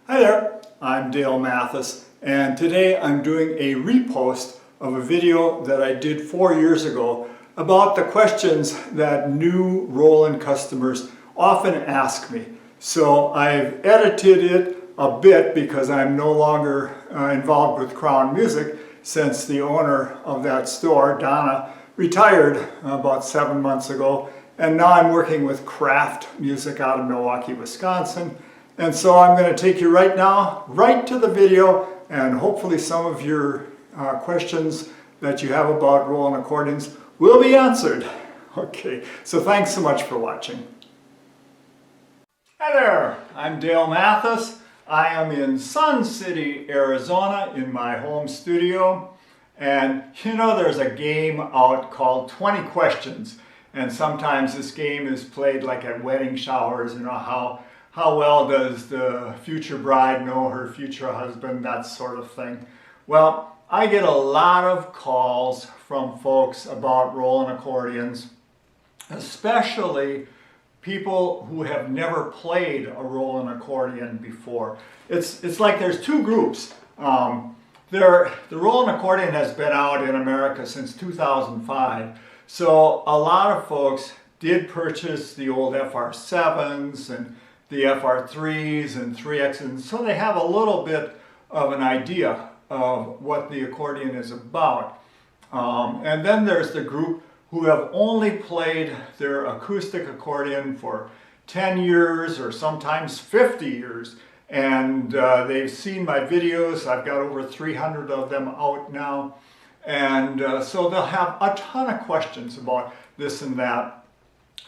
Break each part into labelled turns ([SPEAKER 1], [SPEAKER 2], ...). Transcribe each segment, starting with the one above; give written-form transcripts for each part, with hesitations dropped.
[SPEAKER 1] Hi there, I'm Dale Mathis, and today I'm doing a repost of a video that I did 4 years ago about the questions that new Roland customers often ask me. So I've edited it a bit because I'm no longer involved with Crown Music since the owner of that store, Donna, retired about 7 months ago, and now I'm working with Craft Music out of Milwaukee, Wisconsin. And so I'm going to take you right now, right to the video, and hopefully some of your questions that you have about Roland accordions will be answered. Okay, so thanks so much for watching. Hi there, I'm Dale Mathis. I am in Sun City, Arizona in my home studio. And you know, there's a game out called 20 Questions. And sometimes this game is played like at wedding showers, you know, how well does the future bride know her future husband, that sort of thing. Well, I get a lot of calls from folks about Roland accordions, especially people who have never played a Roland accordion before. It's like there's two groups. The Roland accordion has been out in America since 2005, so a lot of folks did purchase the old FR7s and the FR3s and 3Xs, so they have a little bit of an idea of what the accordion is about. And then there's the group who have only played their acoustic accordion for 10 years or sometimes 50 years. And they've seen my videos. I've got over 300 of them out now. And so they'll have a ton of questions about this and that.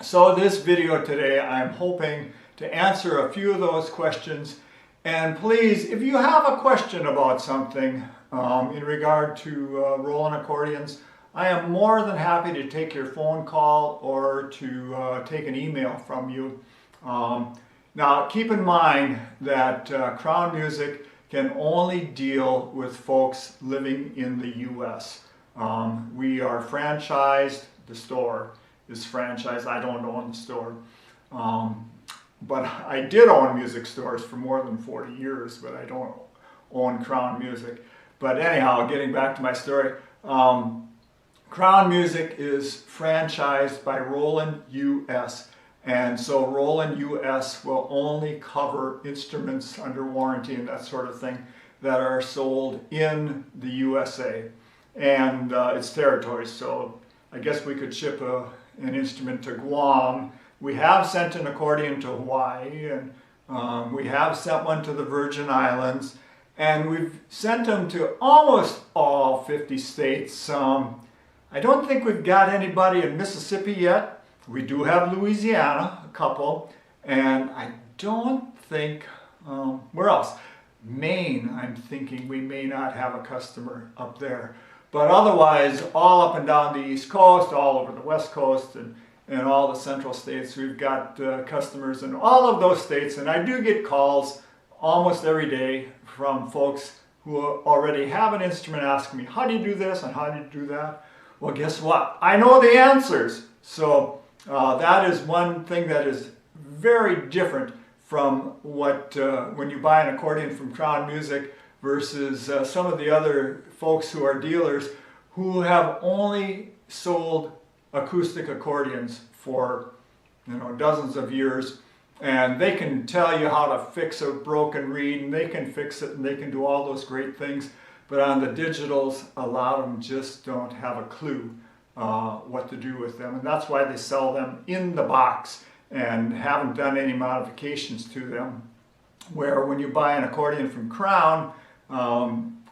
[SPEAKER 1] So this video today, I'm hoping to answer a few of those questions. And please, if you have a question about something in regard to Roland accordions, I am more than happy to take your phone call or to take an email from you. Now, keep in mind that Crown Music can only deal with folks living in the U.S. We are franchised. The store is franchised. I don't own the store. But I did own music stores for more than 40 years, but I don't own Crown Music. But anyhow, getting back to my story, Crown Music is franchised by Roland US. And so Roland US will only cover instruments under warranty and that sort of thing that are sold in the USA and its territories. So I guess we could ship an instrument to Guam. We have sent an accordion to Hawaii, and we have sent one to the Virgin Islands, and we've sent them to almost all 50 states. I don't think we've got anybody in Mississippi yet. We do have Louisiana, a couple, and I don't think, where else? Maine, I'm thinking we may not have a customer up there. But otherwise, all up and down the East Coast, all over the West Coast, and all the central states, we've got customers in all of those states. And I do get calls almost every day from folks who already have an instrument asking me, how do you do this and how do you do that? Well, guess what? I know the answers. So that is one thing that is very different from what when you buy an accordion from Crown Music versus some of the other folks who are dealers who have only sold acoustic accordions for, you know, dozens of years, and they can tell you how to fix a broken reed, and they can fix it, and they can do all those great things. But on the digitals, a lot of them just don't have a clue what to do with them, and that's why they sell them in the box and haven't done any modifications to them. Where when you buy an accordion from Crown,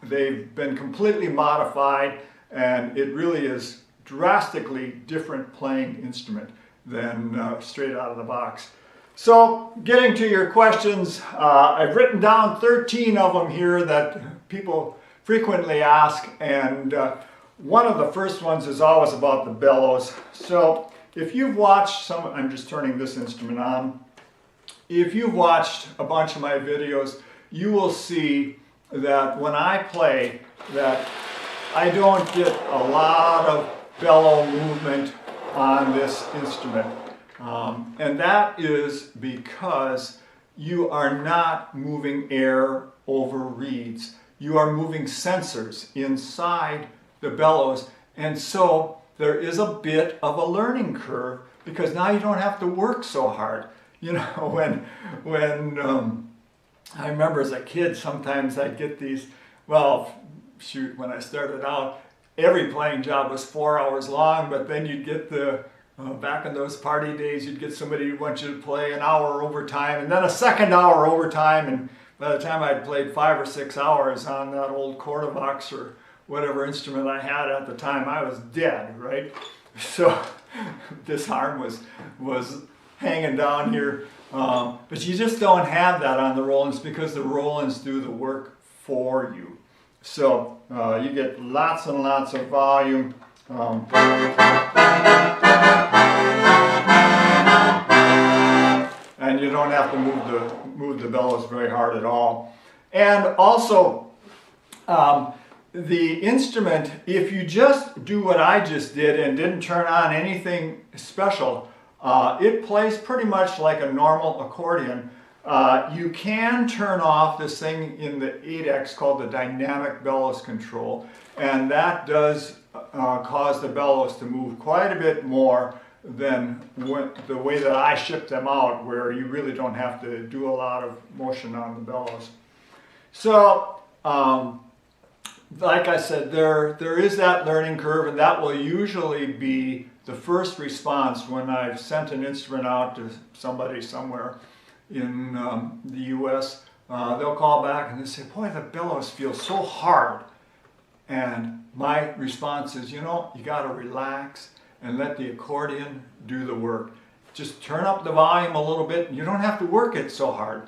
[SPEAKER 1] they've been completely modified, and it really is drastically different playing instrument than straight out of the box. So getting to your questions, I've written down 13 of them here that people frequently ask, and one of the first ones is always about the bellows. So if you've watched some, I'm just turning this instrument on, if you've watched a bunch of my videos, you will see that when I play that I don't get a lot of bellow movement on this instrument. And that is because you are not moving air over reeds. You are moving sensors inside the bellows, and so there is a bit of a learning curve because now you don't have to work so hard. You know, when I remember as a kid, sometimes I'd get these, well, shoot, when I started out, every playing job was 4 hours long, but then you'd get the, back in those party days, you'd get somebody who wants you to play an hour overtime and then a second hour overtime, and by the time I'd played 5 or 6 hours on that old Cordavox or whatever instrument I had at the time, I was dead, right? So this arm was hanging down here, but you just don't have that on the Rolands because the Rolands do the work for you. So you get lots and lots of volume. And you don't have to move the bellows very hard at all. And also, the instrument, if you just do what I just did and didn't turn on anything special, it plays pretty much like a normal accordion. You can turn off this thing in the 8X called the dynamic bellows control, and that does cause the bellows to move quite a bit more than the way that I ship them out, where you really don't have to do a lot of motion on the bellows. So, like I said, there is that learning curve, and that will usually be the first response when I've sent an instrument out to somebody somewhere in the US. They'll call back and they say, boy, the bellows feel so hard. And my response is, you know, you got to relax and let the accordion do the work. Just turn up the volume a little bit and you don't have to work it so hard.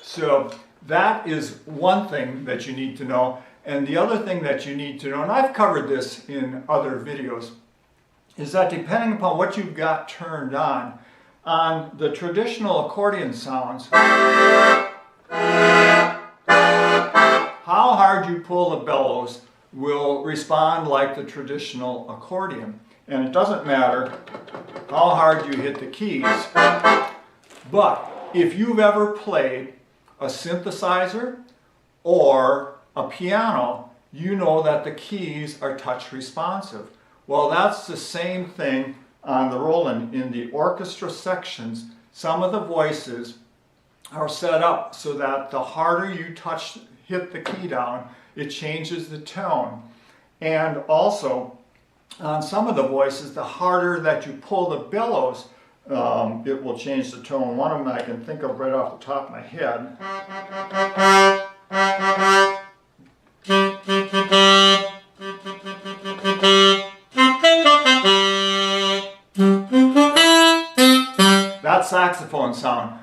[SPEAKER 1] So that is one thing that you need to know. And the other thing that you need to know, and I've covered this in other videos, is that depending upon what you've got turned on the traditional accordion sounds, how hard you pull the bellows will respond like the traditional accordion. And it doesn't matter how hard you hit the keys, but if you've ever played a synthesizer or a piano, you know that the keys are touch responsive. Well, that's the same thing on the Roland. In the orchestra sections, some of the voices are set up so that the harder you hit the key down, it changes the tone. And also, on some of the voices, the harder that you pull the bellows, it will change the tone. One of them I can think of right off the top of my head. That saxophone sound,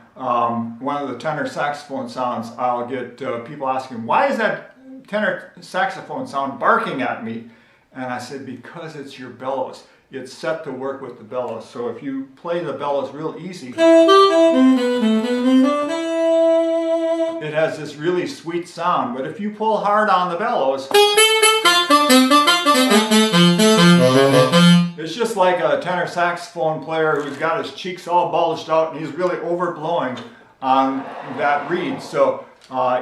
[SPEAKER 1] one of the tenor saxophone sounds, I'll get people asking, why is that tenor saxophone sound barking at me? And I said, because it's your bellows. It's set to work with the bellows. So if you play the bellows real easy, it has this really sweet sound. But if you pull hard on the bellows, it's just like a tenor saxophone player who's got his cheeks all bulged out and he's really overblowing on that reed. So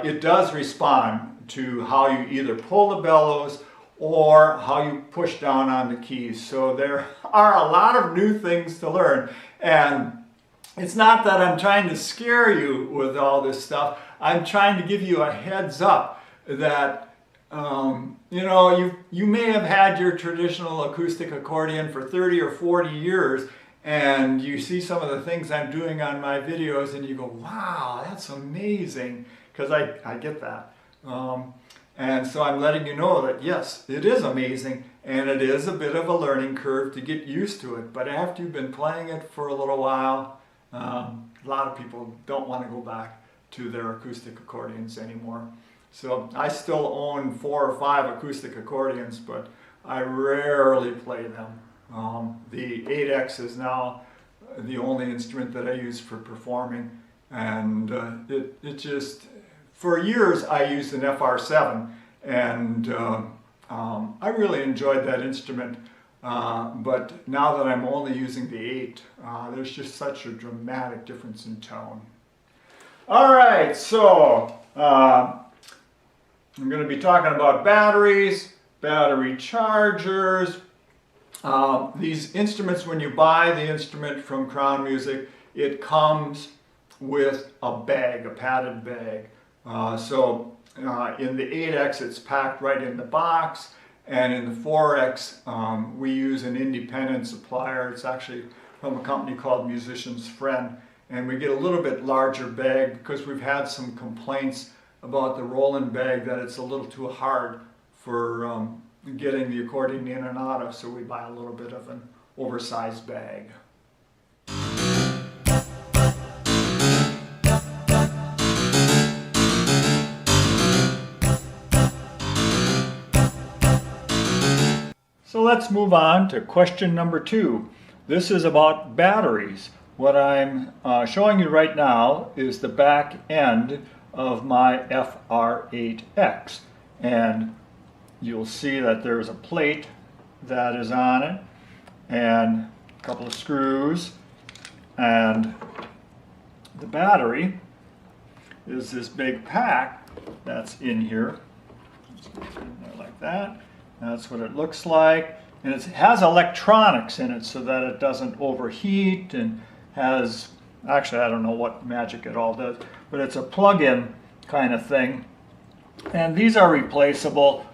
[SPEAKER 1] it does respond to how you either pull the bellows or how you push down on the keys. So there are a lot of new things to learn. And it's not that I'm trying to scare you with all this stuff. I'm trying to give you a heads up that you know, you may have had your traditional acoustic accordion for 30 or 40 years and you see some of the things I'm doing on my videos and you go, wow, that's amazing, because I get that. And so I'm letting you know that yes, it is amazing and it is a bit of a learning curve to get used to it. But after you've been playing it for a little while, a lot of people don't want to go back to their acoustic accordions anymore. So I still own 4 or 5 acoustic accordions, but I rarely play them. The 8X is now the only instrument that I use for performing, and it just, for years I used an FR7, and I really enjoyed that instrument, but now that I'm only using the 8, there's just such a dramatic difference in tone. All right, so I'm going to be talking about batteries, battery chargers. These instruments, when you buy the instrument from Crown Music, it comes with a bag, a padded bag. In the 8X, it's packed right in the box, and in the 4X, we use an independent supplier. It's actually from a company called Musician's Friend, and we get a little bit larger bag because we've had some complaints about the Roland bag that it's a little too hard for getting the accordion in and out of, so we buy a little bit of an oversized bag. So let's move on to question number 2. This is about batteries. What I'm showing you right now is the back end of my FR8X, and you'll see that there's a plate that is on it and a couple of screws, and the battery is this big pack that's in here. Let's put it in there like that. That's what it looks like, and it has electronics in it so that it doesn't overheat, and has, actually I don't know what magic it all does, but it's a plug-in kind of thing, and these are replaceable.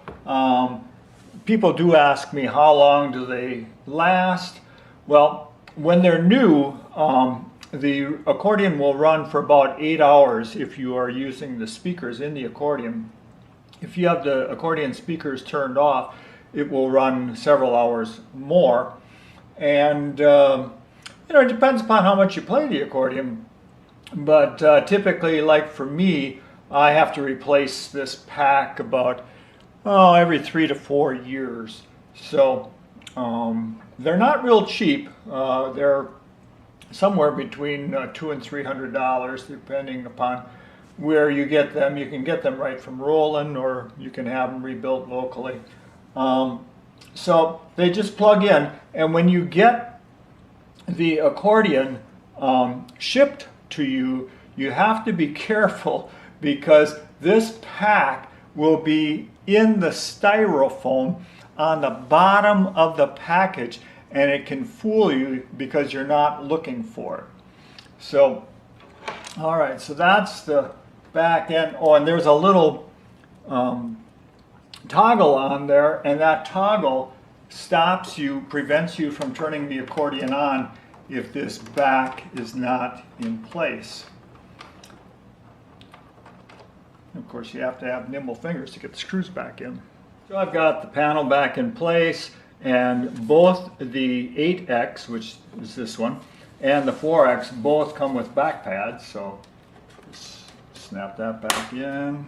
[SPEAKER 1] People do ask me how long do they last. Well, when they're new, the accordion will run for about 8 hours if you are using the speakers in the accordion. If you have the accordion speakers turned off, it will run several hours more. And it depends upon how much you play the accordion. But typically, like for me, I have to replace this pack about every 3 to 4 years. So they're not real cheap. They're somewhere between $200 and $300, depending upon where you get them. You can get them right from Roland, or you can have them rebuilt locally. So they just plug in, and when you get the accordion shipped to you, you have to be careful, because this pack will be in the styrofoam on the bottom of the package, and it can fool you because you're not looking for it. So, all right, so that's the back end. Oh, and there's a little toggle on there, and that toggle prevents you from turning the accordion on if this back is not in place. Of course, you have to have nimble fingers to get the screws back in. So I've got the panel back in place, and both the 8X, which is this one, and the 4X both come with back pads, so just snap that back in.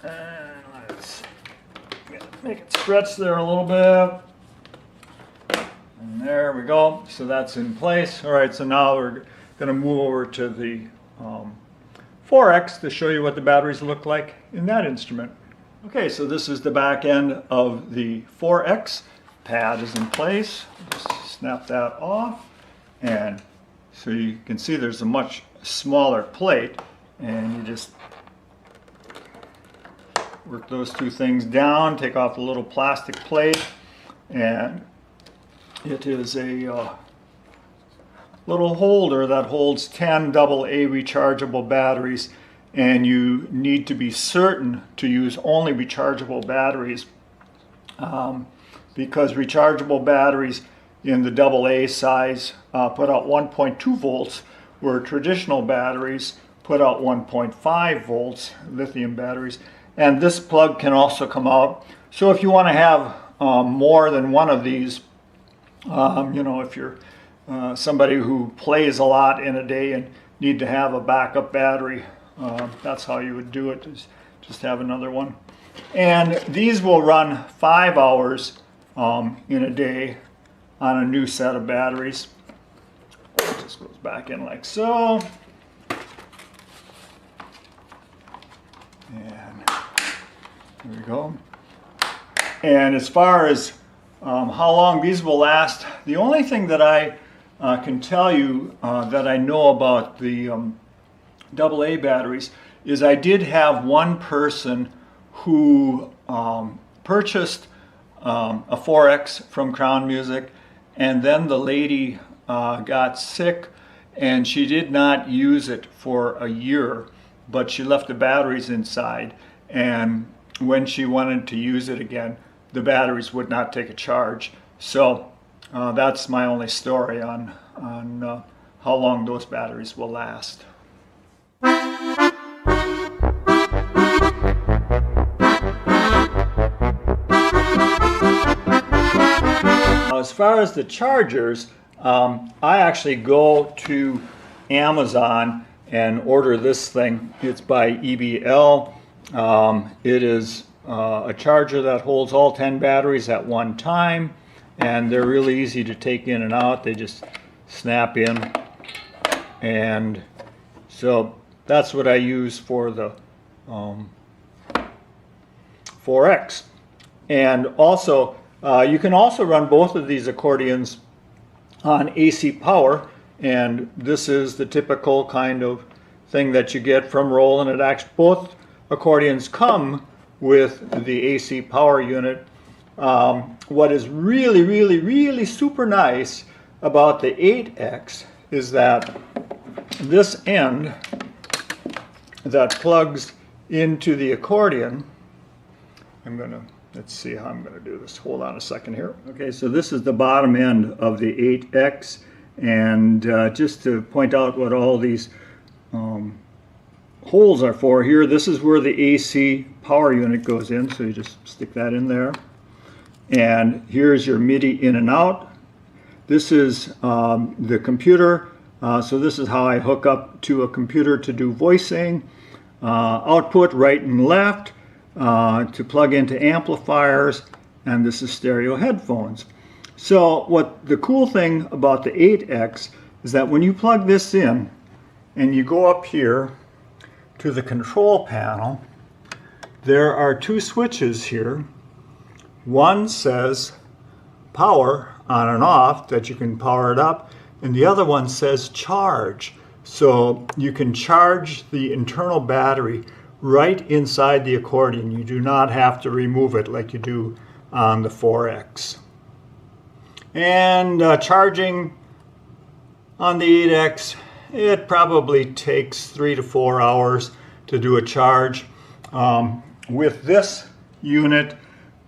[SPEAKER 1] And let's make it stretch there a little bit. And there we go. So that's in place. All right, so now we're going to move over to the 4X to show you what the batteries look like in that instrument. Okay, so this is the back end of the 4X. Pad is in place. Just snap that off. And so you can see there's a much smaller plate, and you just work those two things down, take off the little plastic plate, and it is a little holder that holds 10 AA rechargeable batteries, and you need to be certain to use only rechargeable batteries because rechargeable batteries in the AA size put out 1.2 volts, where traditional batteries put out 1.5 volts, lithium batteries. And this plug can also come out. So if you want to have more than one of these, if you're somebody who plays a lot in a day and need to have a backup battery, that's how you would do it, is just have another one. And these will run 5 hours in a day on a new set of batteries. It just goes back in like so. And there we go. And as far as how long these will last, the only thing that I can tell you that I know about the AA batteries is I did have one person who purchased a 4X from Crown Music, and then the lady got sick and she did not use it for a year, but she left the batteries inside, and when she wanted to use it again, the batteries would not take a charge. So that's my only story on how long those batteries will last. As far as the chargers, I actually go to Amazon and order this thing. It's by EBL. It is a charger that holds all 10 batteries at one time, and they're really easy to take in and out. They just snap in, and so that's what I use for the 4X. And also you can also run both of these accordions on AC power, and this is the typical kind of thing that you get from Roland. It actually, both accordions come with the AC power unit. What is really super nice about the 8X is that this end that plugs into the accordion, let's see how I'm going to do this. Hold on a second here. Okay, so this is the bottom end of the 8X, and just to point out what all these holes are for here, this is where the AC power unit goes in, so you just stick that in there. And here's your MIDI in and out. This is the computer, so this is how I hook up to a computer to do voicing. Output right and left. To plug into amplifiers, and this is stereo headphones. So what the cool thing about the 8X is that when you plug this in and you go up here to the control panel, there are two switches here. One says power on and off, that you can power it up, and the other one says charge. So you can charge the internal battery right inside the accordion. You do not have to remove it like you do on the 4X. And charging on the 8X, it probably takes 3 to 4 hours to do a charge. With this unit,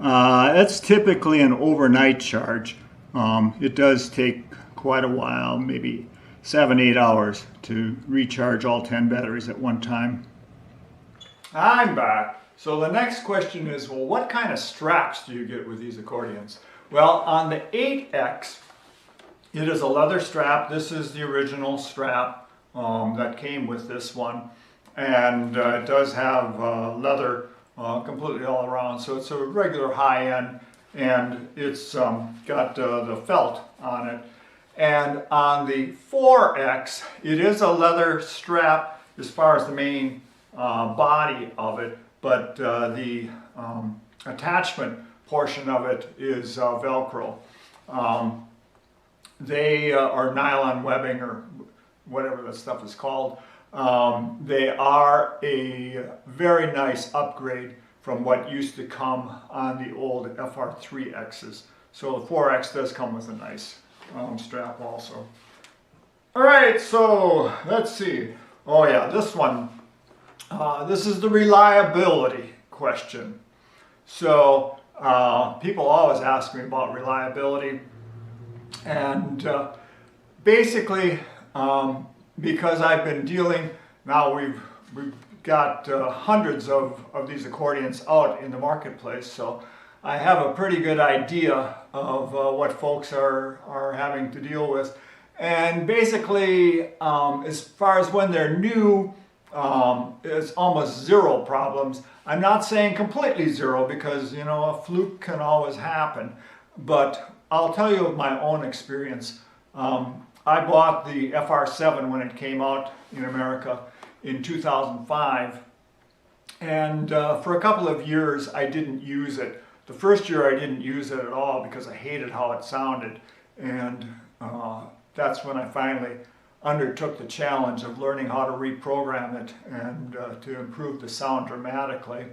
[SPEAKER 1] it's typically an overnight charge. It does take quite a while, maybe 7-8 hours to recharge all 10 batteries at one time. I'm back. So the next question is, well, what kind of straps do you get with these accordions? Well, on the 8X, it is a leather strap. This is the original strap that came with this one. And it does have leather completely all around. So it's a regular high end, and it's got the felt on it. And on the 4X, it is a leather strap as far as the main body of it, but the attachment portion of it is Velcro. They are nylon webbing, or whatever that stuff is called. They are a very nice upgrade from what used to come on the old FR3Xs. So the 4X does come with a nice strap also. All right, so let's see. Oh yeah, this one. This is the reliability question. So people always ask me about reliability, and basically because I've been dealing, now we've got hundreds of these accordions out in the marketplace, so I have a pretty good idea of what folks are having to deal with. And basically, as far as when they're new, it's almost zero problems. I'm not saying completely zero, because you know, a fluke can always happen, but I'll tell you of my own experience. I bought the FR7 when it came out in America in 2005, and for a couple of years I didn't use it. The first year I didn't use it at all because I hated how it sounded, and that's when I finally undertook the challenge of learning how to reprogram it and to improve the sound dramatically.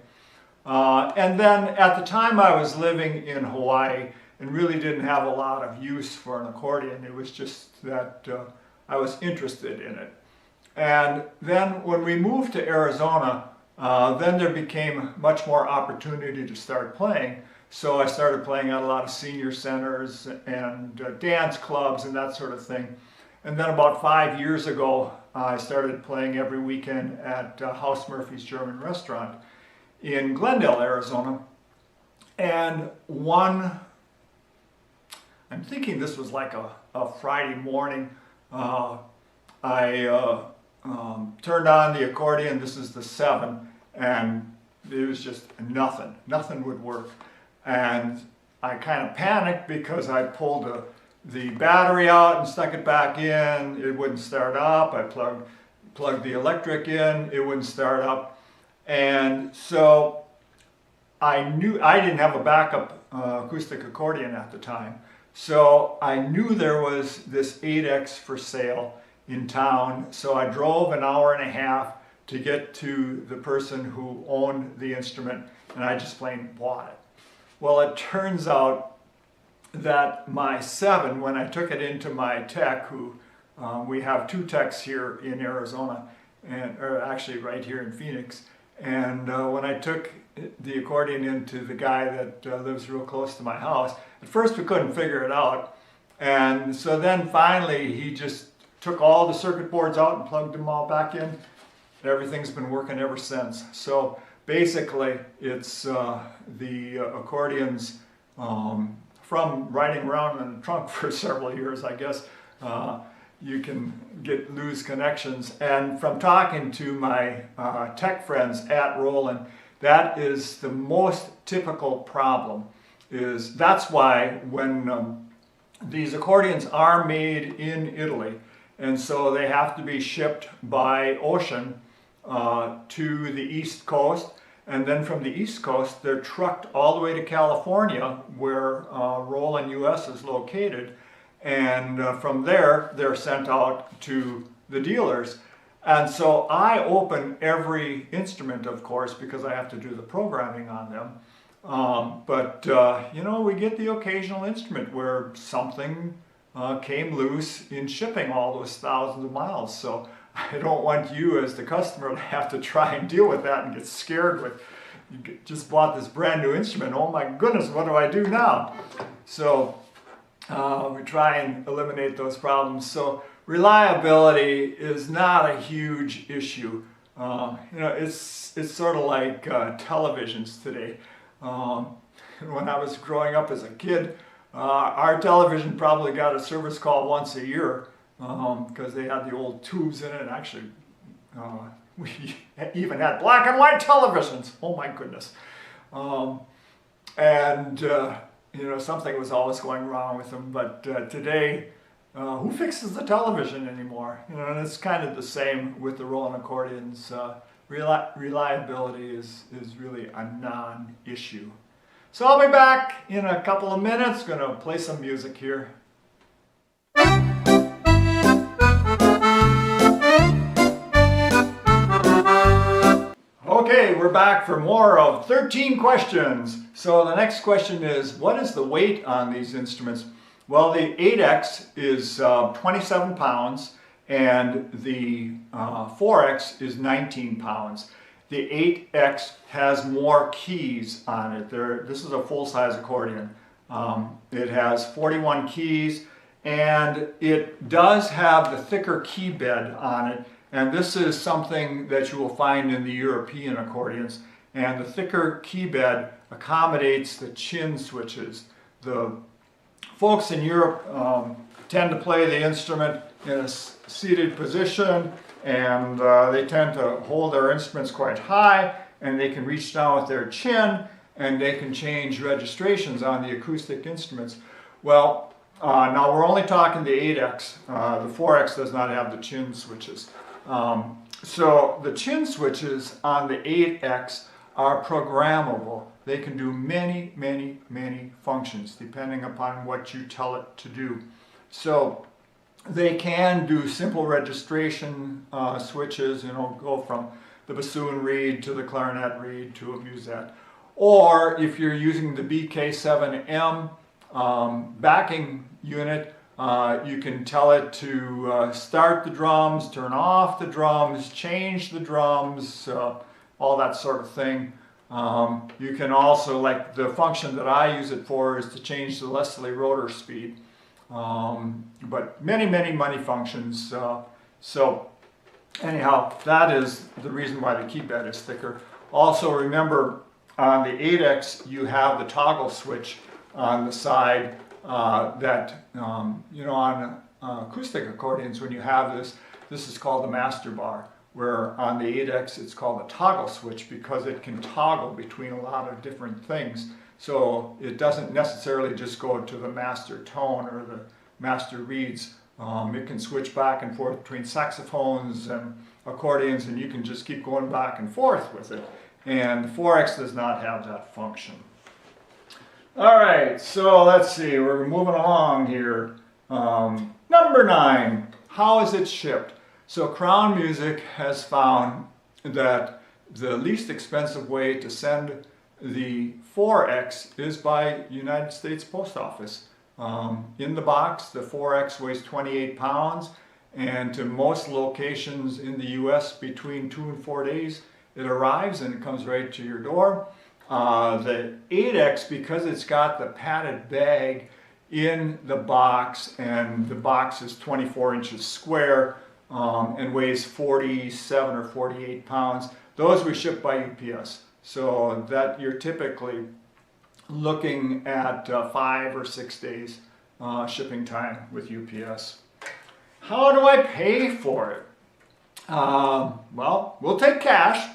[SPEAKER 1] And then at the time I was living in Hawaii and really didn't have a lot of use for an accordion. It was just that I was interested in it. And then when we moved to Arizona, then there became much more opportunity to start playing. So I started playing at a lot of senior centers and dance clubs and that sort of thing. And then about 5 years ago, I started playing every weekend at House Murphy's German Restaurant in Glendale, Arizona. And I'm thinking this was like a Friday morning, I turned on the accordion. This is the 7, and it was just nothing would work. And I kind of panicked because I pulled the battery out and stuck it back in. It wouldn't start up. I plugged the electric in. It wouldn't start up. And so I knew I didn't have a backup acoustic accordion at the time. So I knew there was this 8X for sale in town. So I drove an hour and a half to get to the person who owned the instrument, and I just plain bought it. Well, it turns out that my 7, when I took it into my tech, who we have 2 techs here in Arizona, or actually right here in Phoenix, and when I took the accordion into the guy that lives real close to my house, at first we couldn't figure it out, and so then finally he just took all the circuit boards out and plugged them all back in. Everything's been working ever since. So basically, it's the accordions from riding around in the trunk for several years, I guess. You can lose connections. And from talking to my tech friends at Roland, that is the most typical problem. That's why when these accordions are made in Italy, and so they have to be shipped by ocean to the East Coast, and then from the East Coast they're trucked all the way to California, where Roland US is located, and from there they're sent out to the dealers. And so I open every instrument, of course, because I have to do the programming on them. But you know, we get the occasional instrument where something came loose in shipping all those thousands of miles. So I don't want you as the customer to have to try and deal with that and get scared with, you just bought this brand new instrument, oh my goodness, what do I do now? So we try and eliminate those problems. So reliability is not a huge issue. You know, it's sort of like televisions today. When I was growing up as a kid, our television probably got a service call once a year because they had the old tubes in it. And actually, we even had black and white televisions. Oh my goodness. You know, something was always going wrong with them. But today, who fixes the television anymore? You know, and it's kind of the same with the Roland accordions. Reliability is really a non-issue. So I'll be back in a couple of minutes. Going to play some music here. Okay, we're back for more of 13 questions. So the next question is, what is the weight on these instruments? Well, the 8X is 27 pounds and the 4X is 19 pounds. The 8X has more keys on it. This is a full-size accordion. It has 41 keys, and it does have the thicker key bed on it. And this is something that you will find in the European accordions. And the thicker key bed accommodates the chin switches. The folks in Europe tend to play the instrument in a seated position, and they tend to hold their instruments quite high, and they can reach down with their chin, and they can change registrations on the acoustic instruments. Well, now we're only talking the 8X. The 4X does not have the chin switches. So the chin switches on the 8X are programmable. They can do many, many, many functions depending upon what you tell it to do. So they can do simple registration switches, you know, go from the bassoon reed to the clarinet reed to a musette. Or if you're using the BK7M backing unit, you can tell it to start the drums, turn off the drums, change the drums, all that sort of thing. You can also, like the function that I use it for is to change the Leslie rotor speed. But many functions. So anyhow, that is the reason why the keypad is thicker. Also remember, on the 8X you have the toggle switch on the side that, you know, on acoustic accordions, when you have this is called the master bar, where on the 8X it's called a toggle switch because it can toggle between a lot of different things. So it doesn't necessarily just go to the master tone or the master reeds. It can switch back and forth between saxophones and accordions, and you can just keep going back and forth with it. And the 4X does not have that function. All right, so let's see, we're moving along here. Number 9, how is it shipped? So Crown Music has found that the least expensive way to send the 4X is by United States Post Office. In the box, the 4X weighs 28 pounds, and to most locations in the US, between 2 and 4 days, it arrives and it comes right to your door. The 8X, because it's got the padded bag in the box, and the box is 24 inches square and weighs 47 or 48 pounds, those we ship by UPS. So that you're typically looking at 5 or 6 days shipping time with UPS. How do I pay for it? Well, we'll take cash.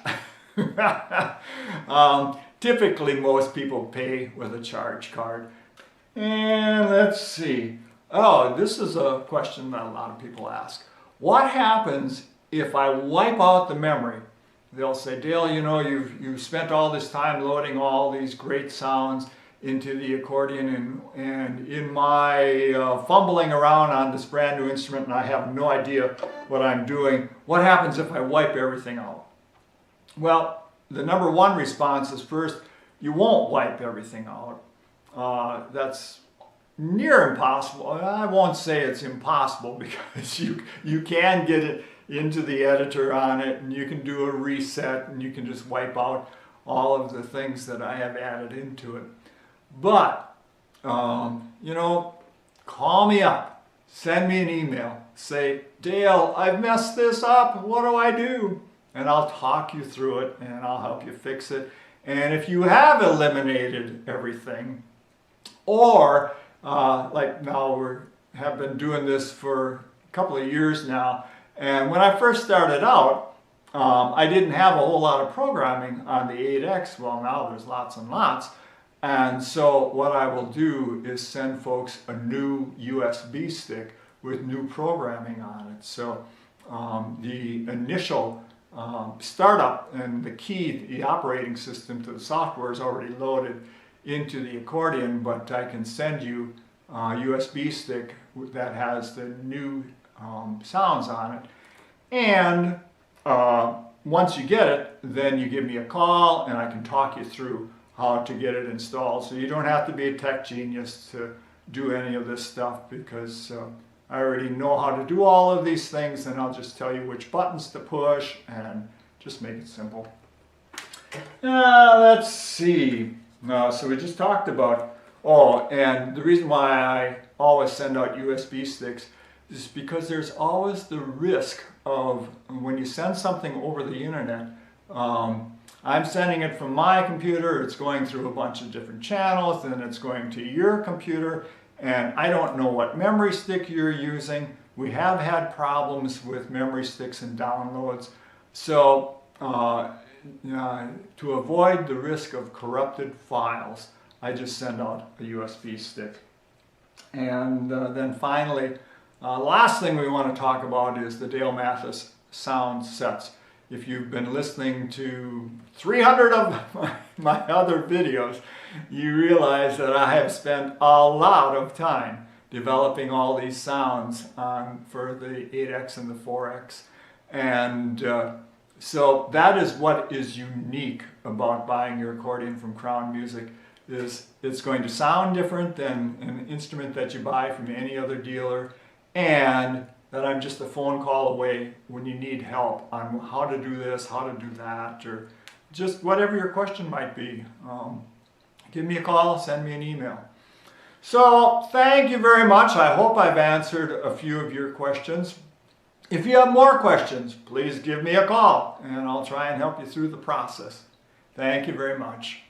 [SPEAKER 1] Typically most people pay with a charge card. And let's see. Oh, this is a question that a lot of people ask. What happens if I wipe out the memory? They'll say, Dale, you know, you've spent all this time loading all these great sounds into the accordion, and in my fumbling around on this brand new instrument, and I have no idea what I'm doing, what happens if I wipe everything out? Well, the number one response is, first, you won't wipe everything out. That's near impossible. I won't say it's impossible, because you can get it into the editor on it, and you can do a reset, and you can just wipe out all of the things that I have added into it. But, you know, call me up, send me an email, say, Dale, I've messed this up, what do I do? And I'll talk you through it, and I'll help you fix it. And if you have eliminated everything, or like now we have been doing this for a couple of years now, and when I first started out, I didn't have a whole lot of programming on the 8X. Well, now there's lots and lots. And so what I will do is send folks a new USB stick with new programming on it. So the initial startup and the key, the operating system to the software is already loaded into the accordion, but I can send you a USB stick that has the new sounds on it. And once you get it, then you give me a call and I can talk you through how to get it installed. So you don't have to be a tech genius to do any of this stuff, because I already know how to do all of these things, and I'll just tell you which buttons to push and just make it simple. Let's see. So we just talked about, and the reason why I always send out USB sticks is because there's always the risk of, when you send something over the internet, I'm sending it from my computer, it's going through a bunch of different channels, then it's going to your computer, and I don't know what memory stick you're using. We have had problems with memory sticks and downloads. So to avoid the risk of corrupted files, I just send out a USB stick. And then finally, last thing we want to talk about is the Dale Mathis sound sets. If you've been listening to 300 of my other videos, you realize that I have spent a lot of time developing all these sounds for the 8X and the 4X. And so that is what is unique about buying your accordion from Crown Music. Is it's going to sound different than an instrument that you buy from any other dealer, and that I'm just a phone call away when you need help on how to do this, how to do that, or just whatever your question might be. Give me a call, send me an email. So thank you very much. I hope I've answered a few of your questions. If you have more questions, please give me a call and I'll try and help you through the process. Thank you very much.